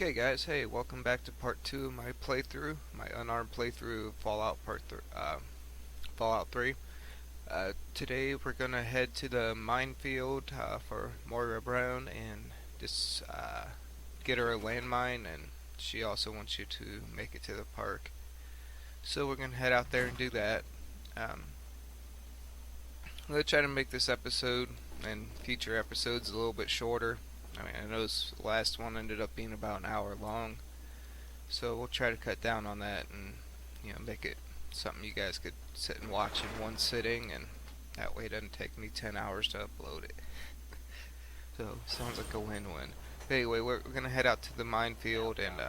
Okay guys, hey, welcome back to part 2 of my playthrough, my unarmed playthrough of Fallout 3. Today we're gonna head to the minefield for Moira Brown and just get her a landmine, and she also wants you to make it to the park. So we're gonna head out there and do that. I'm gonna try to make this episode and future episodes a little bit shorter. I know this last one ended up being about an hour long, so we'll try to cut down on that and make it something you guys could sit and watch in one sitting, and that way it doesn't take me 10 hours to upload it. So sounds like a win-win. But anyway, we're gonna head out to the minefield, and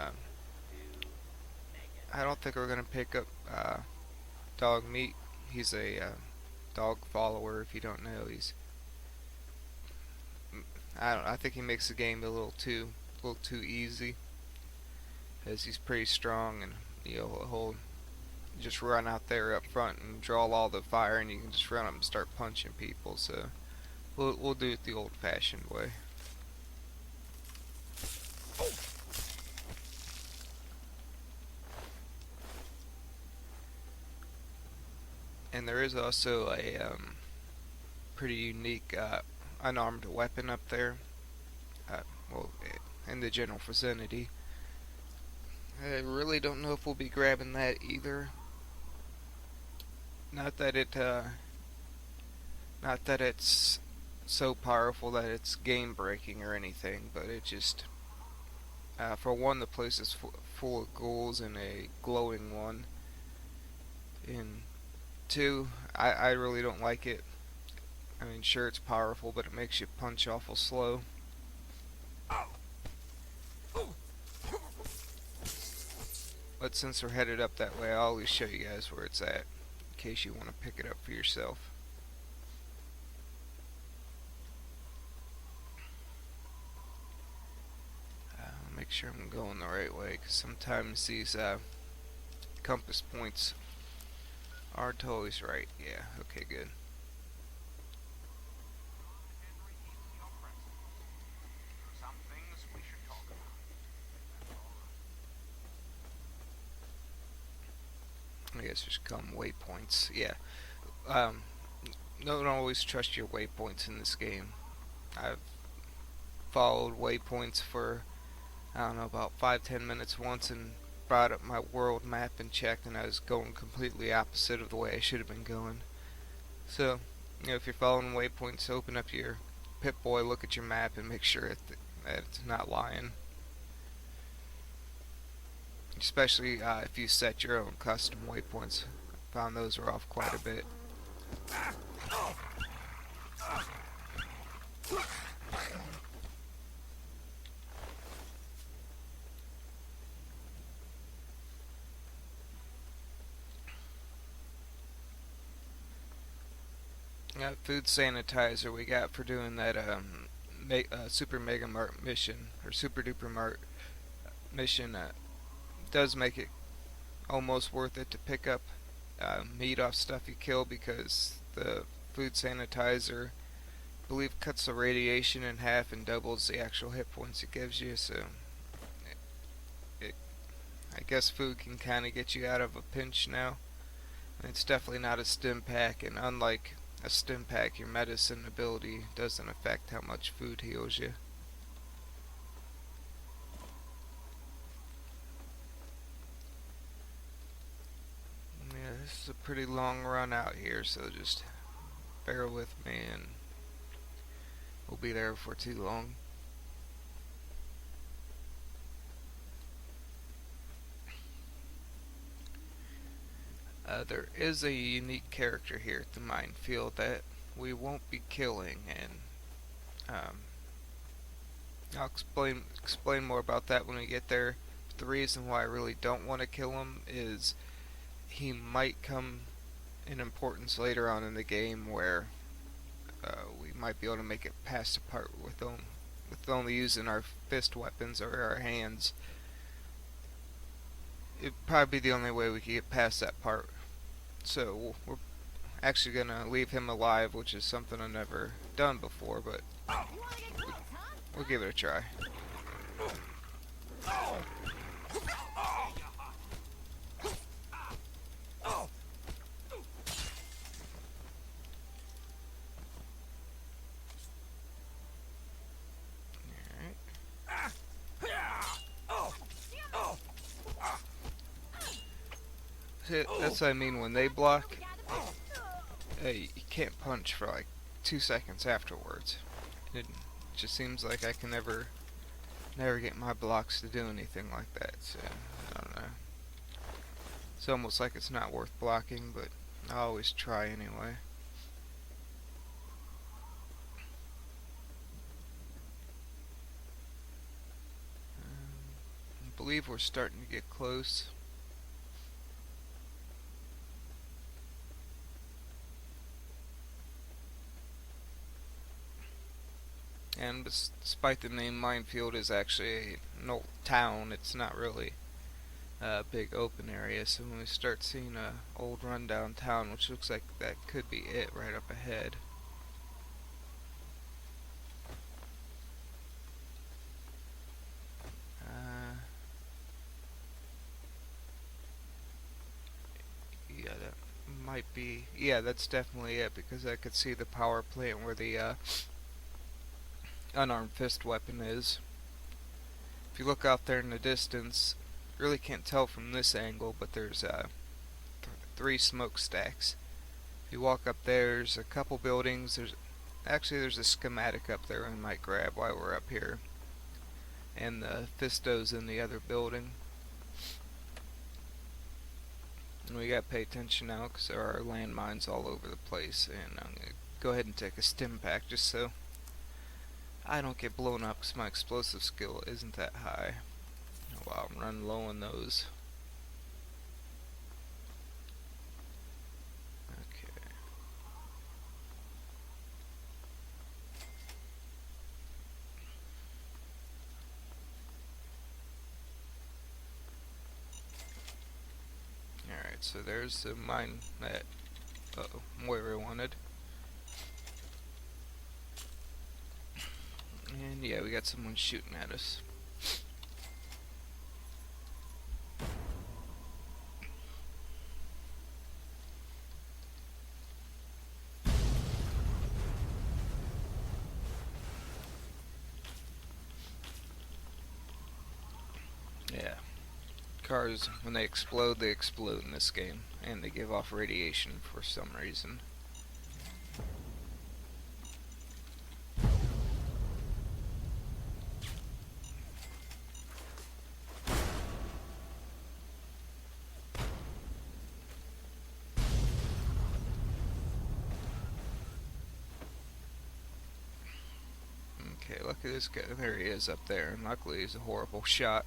I don't think we're gonna pick up dog meat. He's a dog follower. If you don't know, I think he makes the game a little too easy, as he's pretty strong, and he'll just run out there up front and draw all the fire, and you can just run up and start punching people. So we'll do it the old-fashioned way. And there is also a pretty unique unarmed weapon up there. Well, in the general vicinity. I really don't know if we'll be grabbing that either. Not that it's so powerful that it's game breaking or anything, but it just, for one, the place is full of ghouls and a glowing one. And two, I really don't like it. I mean, sure, it's powerful, but it makes you punch awful slow. But since we're headed up that way, I'll always show you guys where it's at, in case you want to pick it up for yourself. Make sure I'm going the right way, because sometimes these compass points aren't always right. Yeah, okay, good. I guess just call them waypoints. Yeah. Don't always trust your waypoints in this game. I've followed waypoints for, I don't know, about 5-10 minutes once, and brought up my world map and checked, and I was going completely opposite of the way I should have been going. So, if you're following waypoints, open up your Pip-Boy, look at your map, and make sure that it's not lying. Especially if you set your own custom waypoints. I found those were off quite a bit. Food sanitizer we got for doing that Super Mega Mart mission, or Super Duper Mart mission. Does make it almost worth it to pick up meat off stuff you kill, because the food sanitizer, I believe, cuts the radiation in half and doubles the actual hit points it gives you. So I guess food can kind of get you out of a pinch now. And it's definitely not a stim pack, and unlike a stim pack, your medicine ability doesn't affect how much food heals you. This is a pretty long run out here, so just bear with me, and we'll be there for too long. There is a unique character here at the minefield that we won't be killing, and I'll explain more about that when we get there. But the reason why I really don't want to kill him is he might come in importance later on in the game, where we might be able to make it past the part with only using our fist weapons or our hands. It'd probably be the only way we could get past that part. So we're actually gonna leave him alive, which is something I've never done before, but we'll give it a try. That's what I mean when they block. You can't punch for like 2 seconds afterwards. It just seems like I can never get my blocks to do anything like that. So I don't know. It's almost like it's not worth blocking, but I always try anyway. I believe we're starting to get close. And despite the name, Minefield is actually an old town. It's not really a big open area. So when we start seeing a old rundown town, which looks like that could be it right up ahead. Yeah, that might be. Yeah, that's definitely it because I could see the power plant where the unarmed fist weapon is. If you look out there in the distance, you really can't tell from this angle, but there's 3 smokestacks. If you walk up there, there's a couple buildings. There's a schematic up there we might grab while we're up here, and the Fisto's in the other building. And we gotta pay attention now because there are landmines all over the place, and I'm gonna go ahead and take a stim pack just so I don't get blown up because my explosive skill isn't that high. Wow, I'm running low on those. Okay. Alright, so there's the mine that Moira wanted. And yeah, we got someone shooting at us. Yeah. Cars, when they explode in this game. And they give off radiation for some reason. Okay, look at this guy. There he is up there. And luckily he's a horrible shot.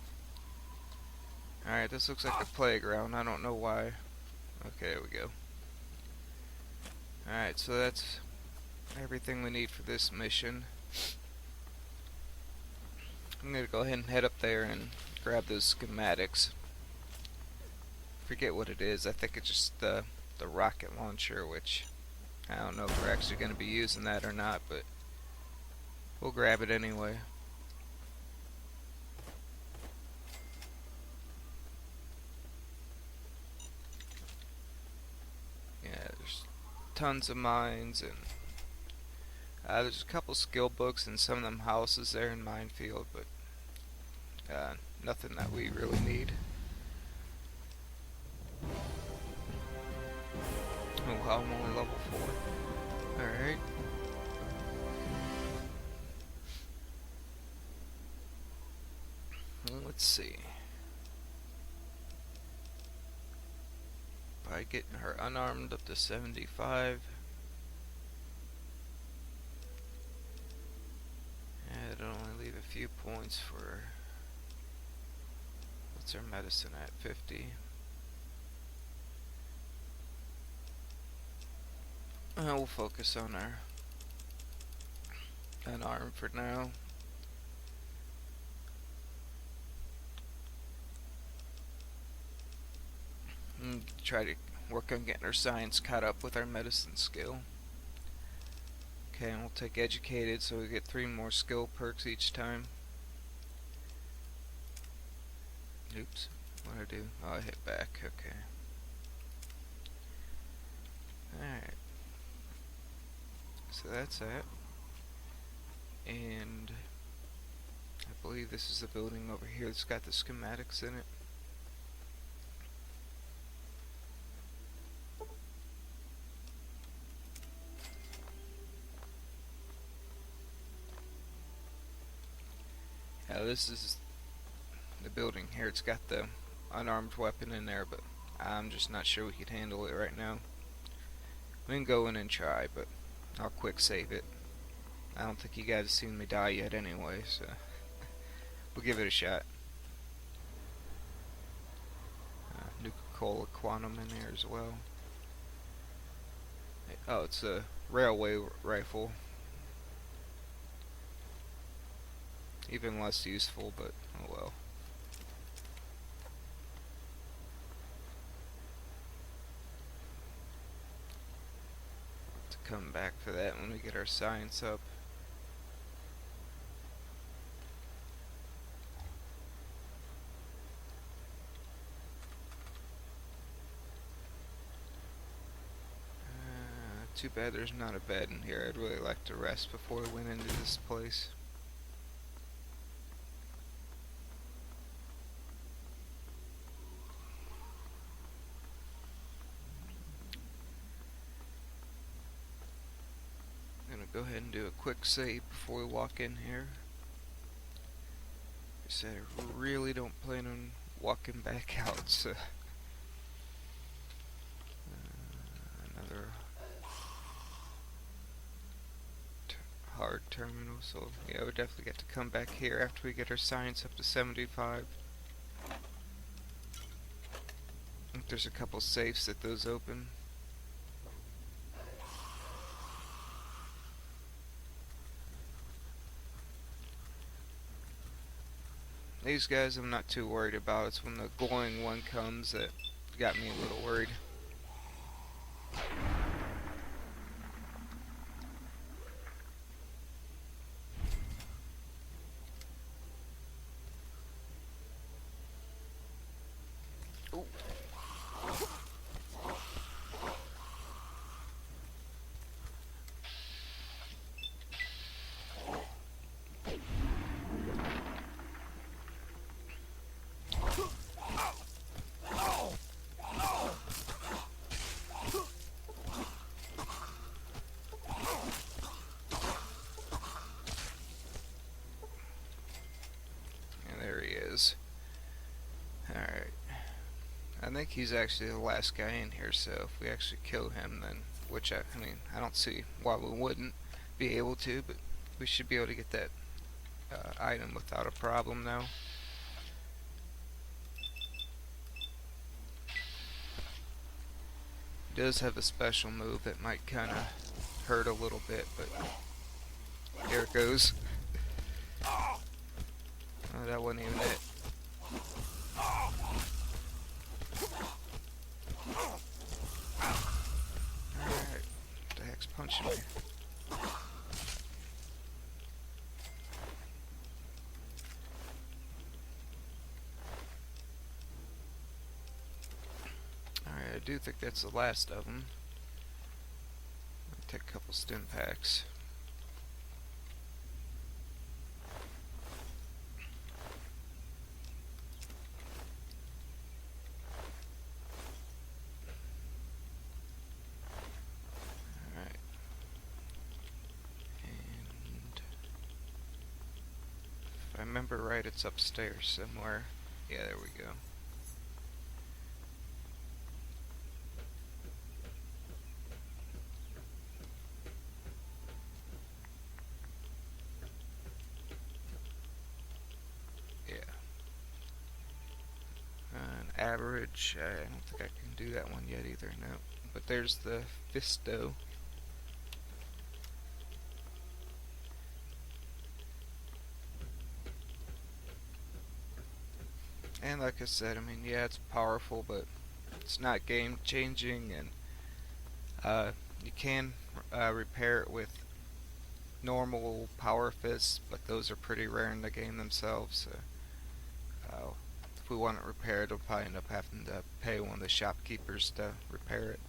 Alright, this looks like a playground. I don't know why. Okay, there we go. Alright, so that's everything we need for this mission. I'm gonna go ahead and head up there and grab those schematics. Forget what it is. I think it's just the rocket launcher, which I don't know if we're actually gonna be using that or not, but we'll grab it anyway. Yeah, there's tons of mines, and there's a couple skill books in some of them houses there in Minefield, but nothing that we really need. Oh wow, I'm only level 4. Alright. Let's see. By getting her unarmed up to 75. And it'll only leave a few points for. What's her medicine at? 50. We'll focus on our unarmed for now. And try to work on getting our science caught up with our medicine skill. Okay, and we'll take educated so we get 3 more skill perks each time. Oops, what did I do? Oh, I hit back, okay. Alright. So that's that. And I believe this is the building over here that's got the schematics in it. this is the building here. It's got the unarmed weapon in there, but I'm just not sure we could handle it right now. We can go in and try, but I'll quick save it. I don't think you guys have seen me die yet anyway, so we'll give it a shot. Nuka-Cola Quantum in there as well. Oh, it's a railway rifle. Even less useful, but oh well. To come back for that when we get our science up. Too bad there's not a bed in here. I'd really like to rest before we went into this place. I'm gonna go ahead and do a quick save before we walk in here. I said I really don't plan on walking back out, so another hard terminal, so yeah, we definitely get to come back here after we get our science up to 75. I think there's a couple safes that those open. These guys I'm not too worried about. It's when the glowing one comes that got me a little worried. Ooh. Alright. I think he's actually the last guy in here, so if we actually kill him, then, which I mean, I don't see why we wouldn't be able to, but we should be able to get that item without a problem now. He does have a special move that might kind of hurt a little bit, but here it goes. Oh, that wasn't even it. Alright, what the heck's punching me? Alright, I do think that's the last of them. I'll take a couple stim packs. If I remember right, it's upstairs somewhere. Yeah, there we go. Yeah. An average, I don't think I can do that one yet either, no. But there's the Fisto. And like I said, I mean, yeah, it's powerful, but it's not game changing, and you can repair it with normal power fists, but those are pretty rare in the game themselves. So, if we want it repaired, we'll probably end up having to pay one of the shopkeepers to repair it.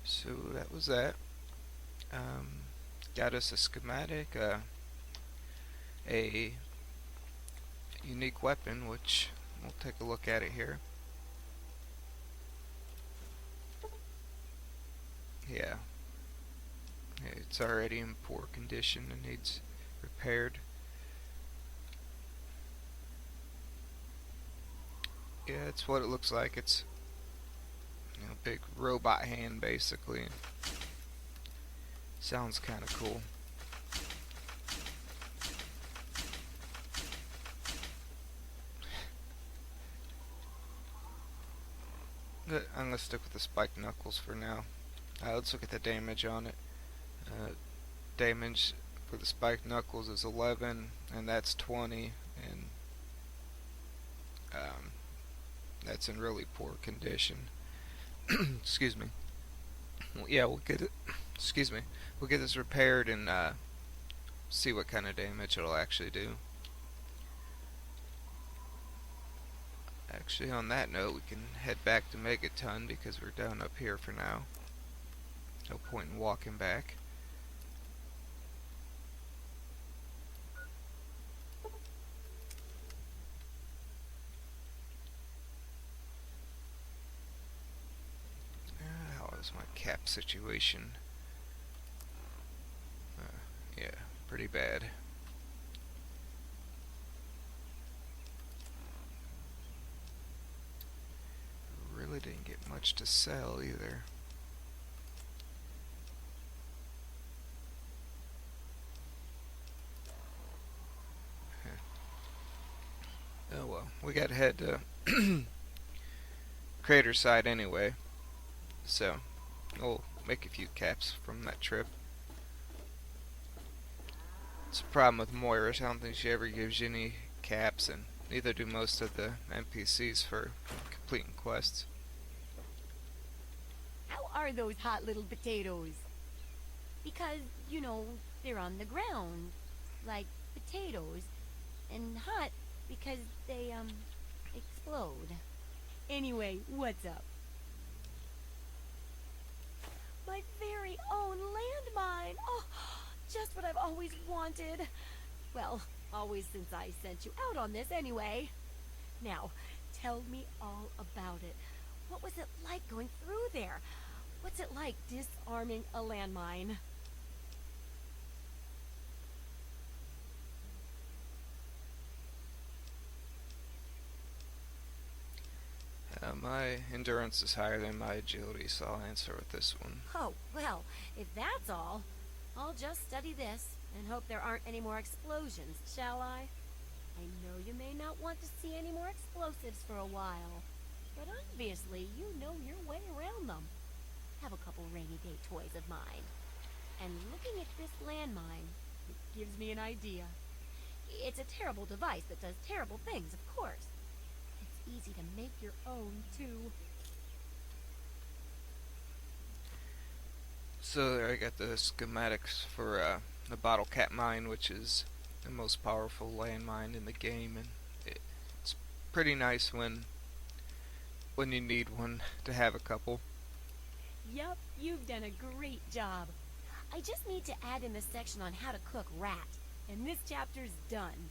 So that was that. Got us a schematic, a unique weapon, which we'll take a look at it here. yeah, it's already in poor condition and needs repaired. Yeah, it's what it looks like. It's big robot hand basically. Sounds kind of cool. I'm gonna stick with the spiked knuckles for now. Let's look at the damage on it. Damage for the spiked knuckles is 11, and that's 20, and um, that's in really poor condition. Excuse me. Well, yeah, we'll get it. Excuse me. We'll get this repaired and see what kind of damage it'll actually do. Actually, on that note, we can head back to Megaton because we're down up here for now. No point in walking back. How is my cap situation? Yeah, pretty bad. Really didn't get much to sell either. Oh well, we gotta head to Crater side anyway, so we'll make a few caps from that trip. It's a problem with Moira. I don't think she ever gives you any caps, and neither do most of the NPCs for completing quests. How are those hot little potatoes? Because, they're on the ground, like potatoes, and hot because they, explode. Anyway, what's up? My very own landmine! Oh, just what I've always wanted. Well, always since I sent you out on this anyway. Now, tell me all about it. What was it like going through there? What's it like disarming a landmine? My endurance is higher than my agility, so I'll answer with this one. Oh, well, if that's all, I'll just study this and hope there aren't any more explosions, shall I? I know you may not want to see any more explosives for a while, but obviously you know your way around them. Have a couple rainy day toys of mine. And looking at this landmine, it gives me an idea. It's a terrible device that does terrible things, of course. It's easy to make your own, too. So I got the schematics for the bottle cap mine, which is the most powerful landmine in the game, and it's pretty nice when you need one to have a couple. Yup, you've done a great job. I just need to add in the section on how to cook rat, and this chapter's done.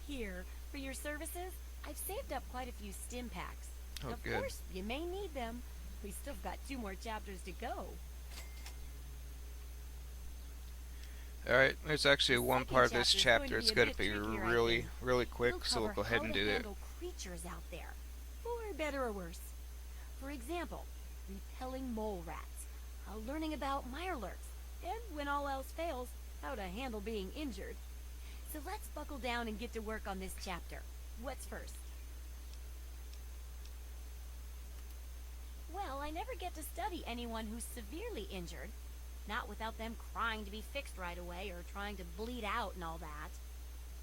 Here, for your services, I've saved up quite a few stim packs. Oh, of good. course, you may need them. We still got 2 more chapters to go. Alright, there's actually one Second part of this chapter's chapter that's going going to to be a be bit trickier, I really, think. really quick, We'll so we'll cover go ahead how and to do it. handle creatures out there, for better or worse. For example, repelling mole rats, learning about mirelurks, and when all else fails, how to handle being injured. So let's buckle down and get to work on this chapter. What's first? Well, I never get to study anyone who's severely injured. Not without them crying to be fixed right away or trying to bleed out and all that.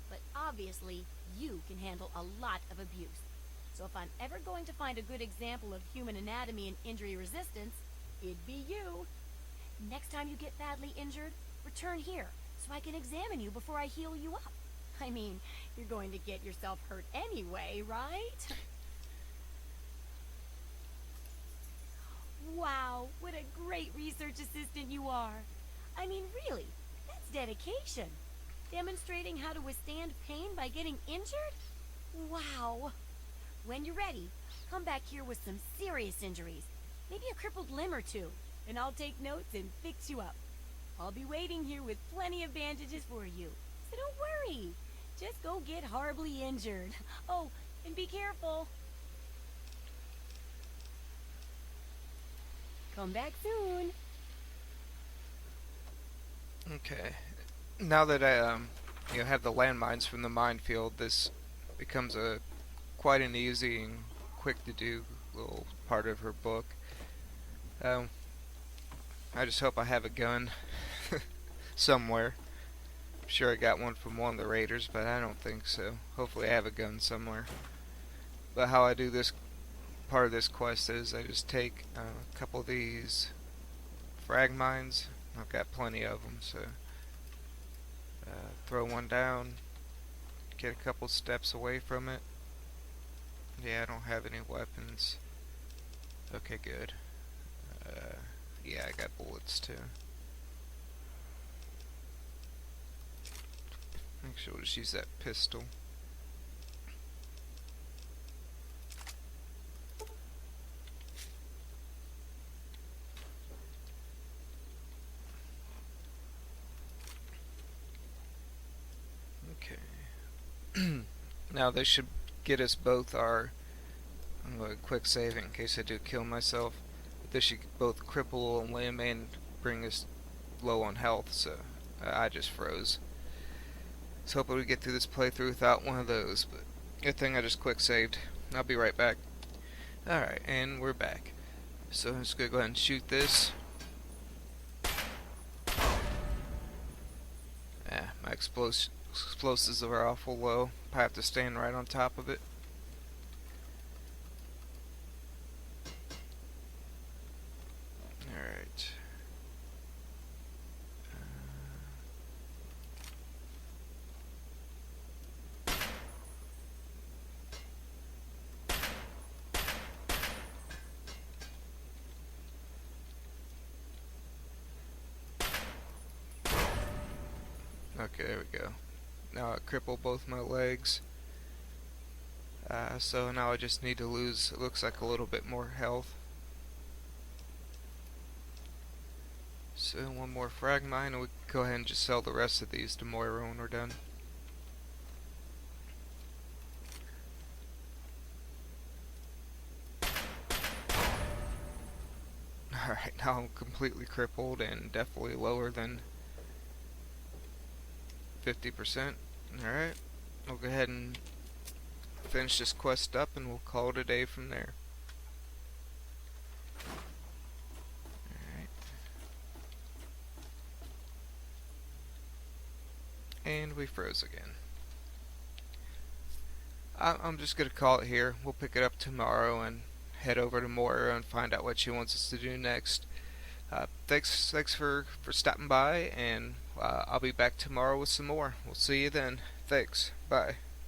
But obviously, you can handle a lot of abuse. So if I'm ever going to find a good example of human anatomy and injury resistance, it'd be you. Next time you get badly injured, return here so I can examine you before I heal you up. I mean, you're going to get yourself hurt anyway, right? Wow, what a great research assistant you are. I mean, really, that's dedication. Demonstrating how to withstand pain by getting injured? Wow. When you're ready, come back here with some serious injuries. Maybe a crippled limb or two. and I'll take notes and fix you up. I'll be waiting here with plenty of bandages for you, so don't worry. Just go get horribly injured. Oh, and be careful. Come back soon. Okay. Now that I have the landmines from the minefield, this becomes a quite an easy and quick to do little part of her book. Um, I just hope I have a gun somewhere. I'm sure I got one from one of the raiders, but I don't think so. Hopefully I have a gun somewhere. But how I do this part of this quest is I just take a couple of these frag mines. I've got plenty of them, so throw one down, get a couple steps away from it. Yeah, I don't have any weapons. Okay, good. Yeah, I got bullets too. Actually, we'll just use that pistol. Okay. Now this should get us both our... I'm going to quick save in case I do kill myself. This should both cripple and limb and bring us low on health, so I just froze. So hopefully we get through this playthrough without one of those, but good thing I just quick saved. I'll be right back. Alright, and we're back. So I'm just going to go ahead and shoot this. Yeah, my explosives are awful low. I have to stand right on top of it. Alright. Okay, there we go. Now I cripple both my legs. So now I just need to lose, it looks like, a little bit more health. So one more frag mine, and we can go ahead and just sell the rest of these to Moira when we're done. Alright, now I'm completely crippled and definitely lower than 50%. Alright, we'll go ahead and finish this quest up and we'll call it a day from there. Alright. And we froze again. I'm just going to call it here. We'll pick it up tomorrow and head over to Moira and find out what she wants us to do next. Thanks for stopping by, and I'll be back tomorrow with some more. We'll see you then. Thanks. Bye.